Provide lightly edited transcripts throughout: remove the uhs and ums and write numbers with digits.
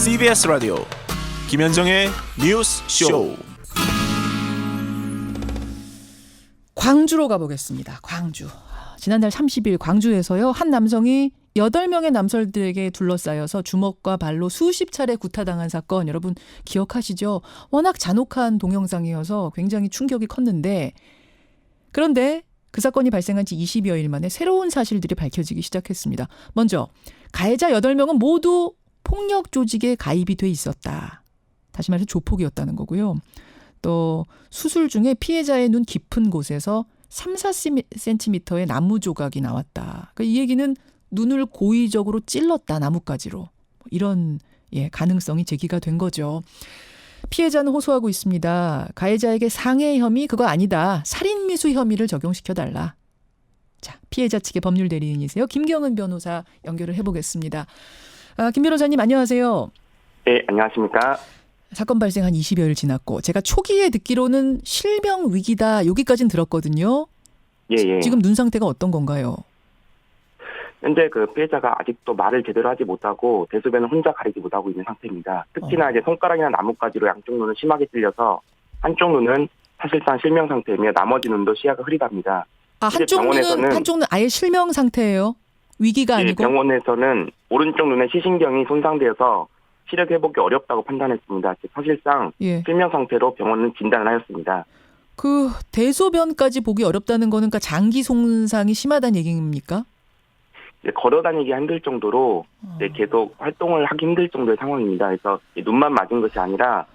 CBS 라디오 김현정의 뉴스 쇼. 광주로 가보겠습니다. 광주. 지난달 30일 광주에서요. 한 남성이 8명의 남성들에게 둘러싸여서 주먹과 발로 수십 차례 구타당한 사건 여러분 기억하시죠? 워낙 잔혹한 동영상이어서 굉장히 충격이 컸는데 그런데 그 사건이 발생한 지 20여일 만에 새로운 사실들이 밝혀지기 시작했습니다. 먼저 가해자 8명은 모두 폭력 조직에 가입이 돼 있었다. 다시 말해서 조폭이었다는 거고요. 또 수술 중에 피해자의 눈 깊은 곳에서 3-4cm의 나무 조각이 나왔다. 그러니까 이 얘기는 눈을 고의적으로 찔렀다, 나뭇가지로. 이런 가능성이 제기가 된 거죠. 피해자는 호소하고 있습니다. 가해자에게 상해 혐의 그거 아니다. 살인미수 혐의를 적용시켜달라. 자, 피해자 측의 법률 대리인이세요. 김경은 변호사 연결을 해보겠습니다. 김 변호사님 안녕하세요. 네, 안녕하십니까. 사건 발생 한 20여일 지났고 제가 초기에 듣기로는 실명 위기다 여기까지는 들었거든요. 예. 지금 눈 상태가 어떤 건가요? 현재 그 피해자가 아직도 말을 제대로 하지 못하고 대소변을 혼자 가리지 못하고 있는 상태입니다. 특히나 이제 손가락이나 나뭇가지로 양쪽 눈을 심하게 찔려서 한쪽 눈은 사실상 실명 상태이며 나머지 눈도 시야가 흐리답니다. 한쪽 눈 아예 실명 상태예요? 위기가 아니고? 병원에서는 오른쪽 눈의 시신경이 손상되어서 시력 회복이 어렵다고 판단했습니다. 사실상 실명 상태로 병원은 진단을 하였습니다. 그 대소변까지 보기 어렵다는 거는 그러니까 장기 손상이 심하다는 얘기입니까? 걸어 다니기 힘들 정도로 계속 활동을 하기 힘들 정도의 상황입니다. 그래서 너만 맞은 것이 아니라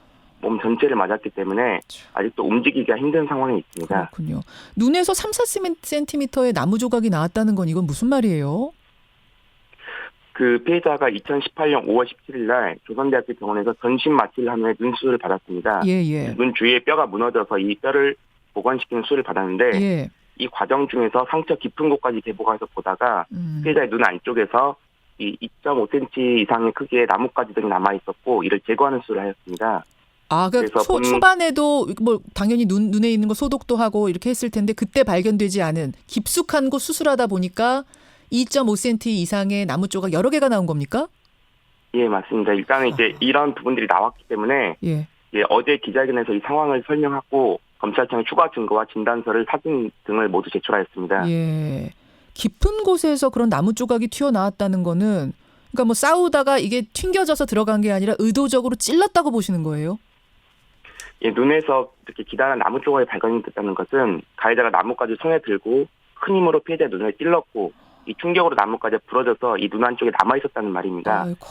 몸 전체를 맞았기 때문에 아직도 움직이기가 힘든 상황이 있습니다. 그렇군요. 눈에서 3-4cm의 나무 조각이 나왔다는 건 이건 무슨 말이에요? 그 피해자가 2018년 5월 17일 날 조선대학교 병원에서 전신 마취를 한 후에 눈 수술을 받았습니다. 눈 주위에 뼈가 무너져서 이 뼈를 복원시키는 수술을 받았는데 이 과정 중에서 상처 깊은 곳까지 개보가서 보다가 피해자의 눈 안쪽에서 이 2.5cm 이상의 크기의 나뭇가지들이 남아있었고 이를 제거하는 수술을 하였습니다. 그러니까 초반에도 뭐 당연히 눈에 있는 거 소독도 하고 이렇게 했을 텐데 그때 발견되지 않은 깊숙한 곳 수술하다 보니까 2.5cm 이상의 나무 조각 여러 개가 나온 겁니까? 예, 맞습니다. 일단은 이제 이런 부분들이 나왔기 때문에 어제 기자회견에서 이 상황을 설명하고 검찰청에 추가 증거와 진단서를 사진 등을 모두 제출하였습니다. 깊은 곳에서 그런 나무 조각이 튀어나왔다는 거는 그러니까 뭐 싸우다가 이게 튕겨져서 들어간 게 아니라 의도적으로 찔렀다고 보시는 거예요? 눈에서 이렇게 기다란 나무 조각이 발견이 됐다는 것은 가해자가 나뭇가지 손에 들고 큰 힘으로 피해자의 눈을 찔렀고 이 충격으로 나뭇가지가 부러져서 이 눈 안쪽에 남아있었다는 말입니다. 아이고.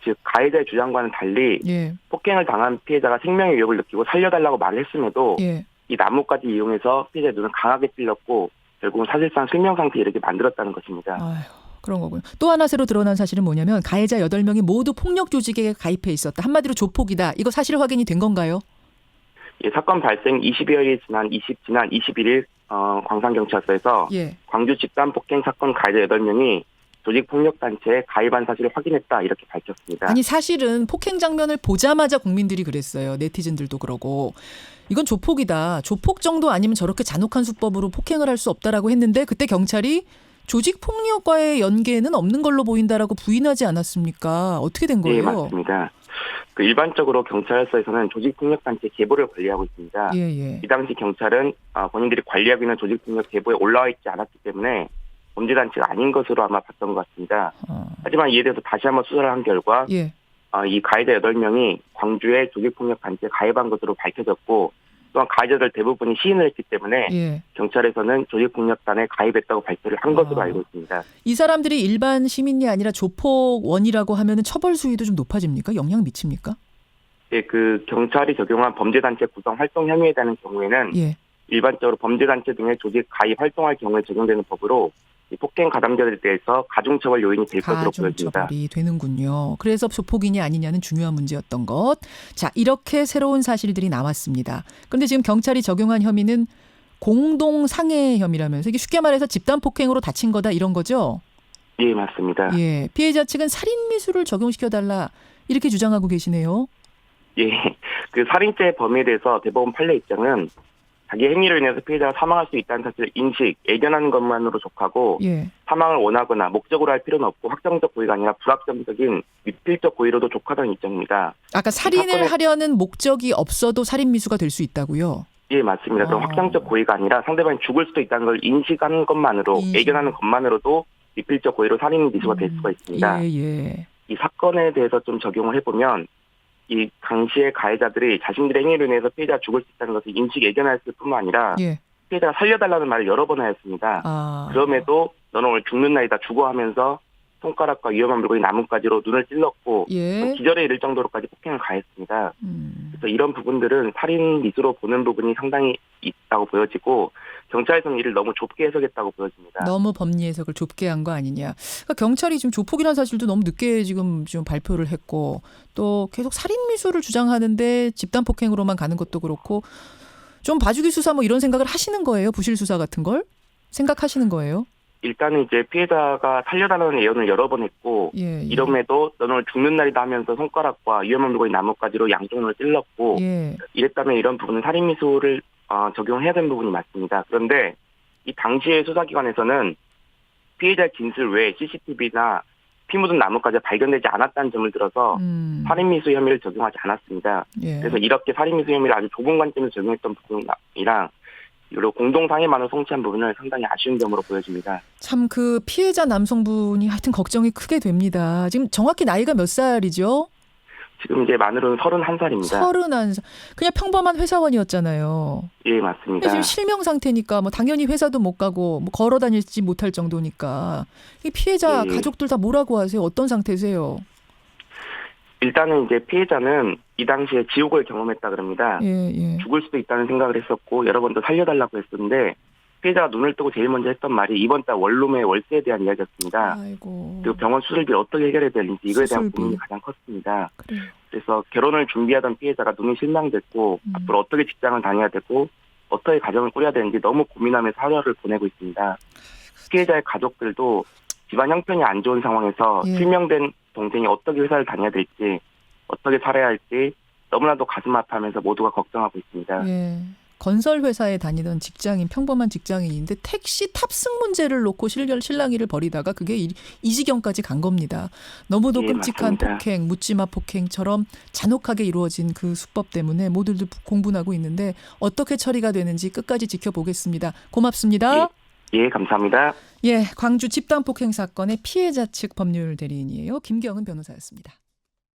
즉 가해자의 주장과는 달리 폭행을 당한 피해자가 생명의 위협을 느끼고 살려달라고 말을 했음에도 이 나뭇가지 이용해서 피해자의 눈을 강하게 찔렀고 결국은 사실상 실명 상태에 이렇게 만들었다는 것입니다. 아유, 그런 거군요. 또 하나 새로 드러난 사실은 뭐냐면 가해자 8명이 모두 폭력 조직에 가입해 있었다. 한마디로 조폭이다. 이거 사실 확인이 된 건가요? 사건 발생 20여일 지난 21일 광산경찰서에서 광주 집단 폭행 사건 가해자 8명이 조직폭력단체에 가입한 사실을 확인했다 이렇게 밝혔습니다. 아니 사실은 폭행 장면을 보자마자 국민들이 그랬어요. 네티즌들도 그러고. 이건 조폭이다. 조폭 정도 아니면 저렇게 잔혹한 수법으로 폭행을 할 수 없다라고 했는데 그때 경찰이 조직폭력과의 연계는 없는 걸로 보인다라고 부인하지 않았습니까? 어떻게 된 거예요? 네, 맞습니다. 일반적으로 경찰서에서는 조직폭력단체 계보를 관리하고 있습니다. 이 당시 경찰은 본인들이 관리하고 있는 조직폭력 계보에 올라와 있지 않았기 때문에 범죄단체가 아닌 것으로 아마 봤던 것 같습니다. 하지만 이에 대해서 다시 한번 수사를 한 결과 이 가해자 8명이 광주의 조직폭력단체에 가입한 것으로 밝혀졌고 또한 가해자들 대부분이 시인을 했기 때문에 경찰에서는 조직폭력단에 가입했다고 발표를 한 것으로 알고 있습니다. 이 사람들이 일반 시민이 아니라 조폭원이라고 하면 처벌 수위도 좀 높아집니까? 영향 미칩니까? 그 경찰이 적용한 범죄단체 구성 활동 혐의에 대한 경우에는 일반적으로 범죄단체 등의 조직 가입 활동할 경우에 적용되는 법으로 폭행 가담자들에 대해서 가중처벌 요인이 될 것으로 보여집니다. 가중처벌이 되는군요. 그래서 조폭이냐 아니냐는 중요한 문제였던 것. 자, 이렇게 새로운 사실들이 나왔습니다. 그런데 지금 경찰이 적용한 혐의는 공동상해 혐의라면서 이게 쉽게 말해서 집단 폭행으로 다친 거다 이런 거죠? 예, 맞습니다. 피해자 측은 살인미수를 적용시켜달라 이렇게 주장하고 계시네요. 그 살인죄 범위에 대해서 대법원 판례 입장은 자기 행위로 인해서 피해자가 사망할 수 있다는 사실을 인식, 예견하는 것만으로 족하고 예. 사망을 원하거나 목적으로 할 필요는 없고 확정적 고의가 아니라 불확정적인 미필적 고의로도 족하다는 입장입니다. 아까 살인을 하려는 목적이 없어도 살인 미수가 될 수 있다고요? 예, 맞습니다. 그럼 확정적 고의가 아니라 상대방이 죽을 수도 있다는 걸 인식하는 것만으로, 예견하는 것만으로도 미필적 고의로 살인 미수가 될 수가 있습니다. 예. 이 사건에 대해서 좀 적용을 해보면 이 당시의 가해자들이 자신들의 행위로 인해서 피해자가 죽을 수 있다는 것을 인식 예견했을 뿐만 아니라 예. 피해자가 살려달라는 말을 여러 번 하였습니다. 그럼에도 너는 오늘 죽는 날이다 죽어 하면서 손가락과 위험한 물건이 나뭇가지로 눈을 찔렀고 예. 기절에 이를 정도로까지 폭행을 가했습니다. 그래서 이런 부분들은 살인 미수로 보는 부분이 상당히 있다고 보여지고 경찰에서는 이를 너무 좁게 해석했다고 보여집니다. 너무 법리 해석을 좁게 한 거 아니냐. 그러니까 경찰이 지금 조폭이라는 사실도 너무 늦게 지금 발표를 했고 또 계속 살인 미수를 주장하는데 집단 폭행으로만 가는 것도 그렇고 좀 봐주기 수사 뭐 이런 생각을 하시는 거예요? 부실 수사 같은 걸 생각하시는 거예요? 일단은 이제 피해자가 살려달라는 예언을 여러 번 했고 이럼에도 너는 오늘 죽는 날이다 하면서 손가락과 위험한 물건이 나뭇가지로 양쪽 눈을 찔렀고 이랬다면 이런 부분은 살인 미수를 적용해야 되는 부분이 맞습니다. 그런데 이 당시의 수사기관에서는 피해자의 진술 외에 CCTV나 피 묻은 나뭇가지가 발견되지 않았다는 점을 들어서 살인미수 혐의를 적용하지 않았습니다. 그래서 이렇게 살인미수 혐의를 아주 좁은 관점에서 적용했던 부분이랑 여러 공동상해만을 성취한 부분을 상당히 아쉬운 점으로 보여집니다. 참 그 피해자 남성분이 하여튼 걱정이 크게 됩니다. 지금 정확히 나이가 몇 살이죠? 지금 이제 만으로는 31살입니다. 31살. 그냥 평범한 회사원이었잖아요. 예, 맞습니다. 지금 실명 상태니까 뭐 당연히 회사도 못 가고 뭐 걸어 다니지 못할 정도니까. 이 피해자 가족들 다 뭐라고 하세요? 어떤 상태세요? 일단은 이제 피해자는 이 당시에 지옥을 경험했다 그럽니다. 죽을 수도 있다는 생각을 했었고 여러 번도 살려달라고 했었는데 피해자가 눈을 뜨고 제일 먼저 했던 말이 이번 달 원룸의 월세에 대한 이야기였습니다. 아이고. 그리고 병원 수술비를 어떻게 해결해야 되는지 이거에 대한 고민이 가장 컸습니다. 그래서 결혼을 준비하던 피해자가 눈이 실망됐고 앞으로 어떻게 직장을 다녀야 되고 어떻게 가정을 꾸려야 되는지 너무 고민하면서 하루를 보내고 있습니다. 피해자의 가족들도 집안 형편이 안 좋은 상황에서 실명된 동생이 어떻게 회사를 다녀야 될지 어떻게 살아야 할지 너무나도 가슴 아파하면서 모두가 걱정하고 있습니다. 건설 회사에 다니던 직장인 평범한 직장인인데 택시 탑승 문제를 놓고 실랑이를 벌이다가 그게 이 지경까지 간 겁니다. 너무도 끔찍한 맞습니다. 폭행, 묻지마 폭행처럼 잔혹하게 이루어진 그 수법 때문에 모두들 공분하고 있는데 어떻게 처리가 되는지 끝까지 지켜보겠습니다. 고맙습니다. 예, 감사합니다. 광주 집단 폭행 사건의 피해자 측 법률 대리인이에요. 김경은 변호사였습니다.